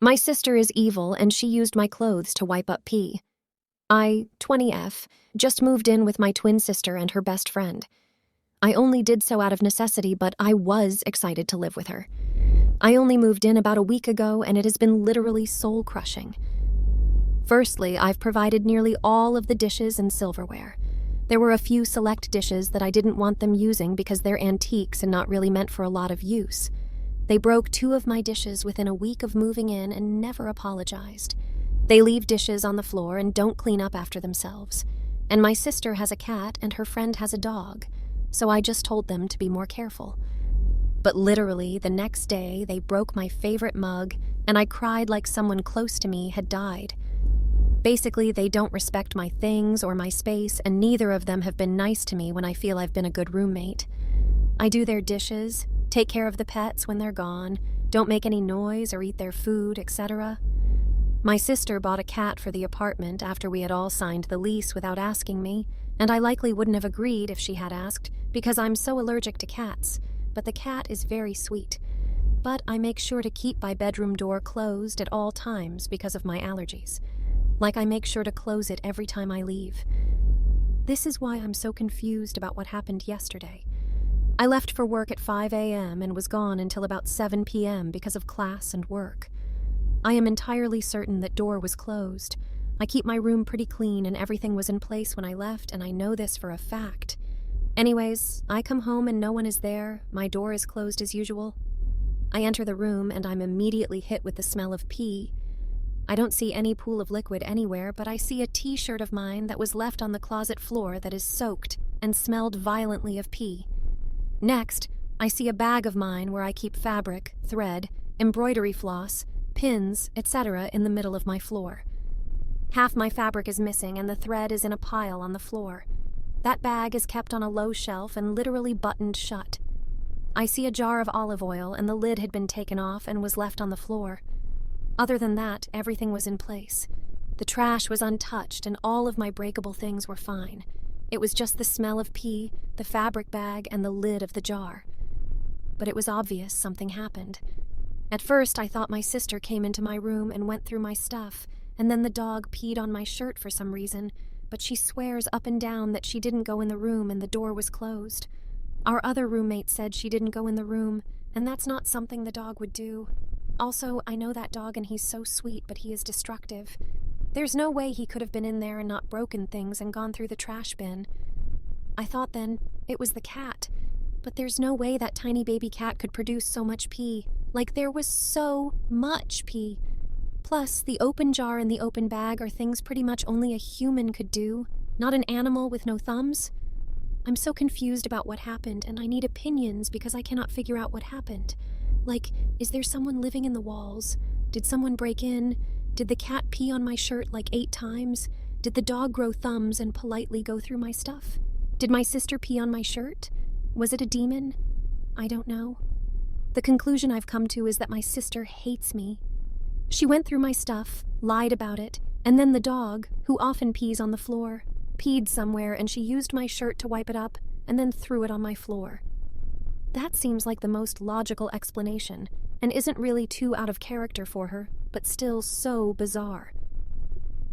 My sister is evil and she used my clothes to wipe up pee. I, 20F, just moved in with my twin sister and her best friend. I only did so out of necessity, but I was excited to live with her. I only moved in about a week ago and it has been literally soul-crushing. Firstly, I've provided nearly all of the dishes and silverware. There were a few select dishes that I didn't want them using because they're antiques and not really meant for a lot of use. They broke 2 of my dishes within a week of moving in and never apologized. They leave dishes on the floor and don't clean up after themselves. And my sister has a cat and her friend has a dog, so I just told them to be more careful. But literally, the next day, they broke my favorite mug, and I cried like someone close to me had died. Basically, they don't respect my things or my space, and neither of them have been nice to me when I feel I've been a good roommate. I do their dishes, take care of the pets when they're gone, don't make any noise or eat their food, etc. My sister bought a cat for the apartment after we had all signed the lease without asking me, and I likely wouldn't have agreed if she had asked because I'm so allergic to cats, but the cat is very sweet. But I make sure to keep my bedroom door closed at all times because of my allergies. Like I make sure to close it every time I leave. This is why I'm so confused about what happened yesterday. I left for work at 5 a.m. and was gone until about 7 p.m. because of class and work. I am entirely certain that door was closed. I keep my room pretty clean and everything was in place when I left, and I know this for a fact. Anyways, I come home and no one is there. My door is closed as usual. I enter the room and I'm immediately hit with the smell of pee. I don't see any pool of liquid anywhere, but I see a t-shirt of mine that was left on the closet floor that is soaked and smelled violently of pee. Next, I see a bag of mine where I keep fabric, thread, embroidery floss, pins, etc. in the middle of my floor. Half my fabric is missing and the thread is in a pile on the floor. That bag is kept on a low shelf and literally buttoned shut. I see a jar of olive oil and the lid had been taken off and was left on the floor. Other than that, everything was in place. The trash was untouched and all of my breakable things were fine. It was just the smell of pee, the fabric bag, and the lid of the jar. But it was obvious something happened. At first, I thought my sister came into my room and went through my stuff, and then the dog peed on my shirt for some reason, but she swears up and down that she didn't go in the room and the door was closed. Our other roommate said she didn't go in the room, and that's not something the dog would do. Also, I know that dog and he's so sweet, but he is destructive. There's no way he could have been in there and not broken things and gone through the trash bin. I thought then it was the cat, but there's no way that tiny baby cat could produce so much pee. Like, there was so much pee. Plus, the open jar and the open bag are things pretty much only a human could do, not an animal with no thumbs. I'm so confused about what happened, and I need opinions because I cannot figure out what happened. Like, is there someone living in the walls? Did someone break in? Did the cat pee on my shirt like 8 times? Did the dog grow thumbs and politely go through my stuff? Did my sister pee on my shirt? Was it a demon? I don't know. The conclusion I've come to is that my sister hates me. She went through my stuff, lied about it, and then the dog, who often pees on the floor, peed somewhere and she used my shirt to wipe it up and then threw it on my floor. That seems like the most logical explanation, and isn't really too out of character for her, but still so bizarre.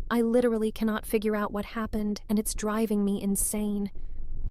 I literally cannot figure out what happened, and it's driving me insane.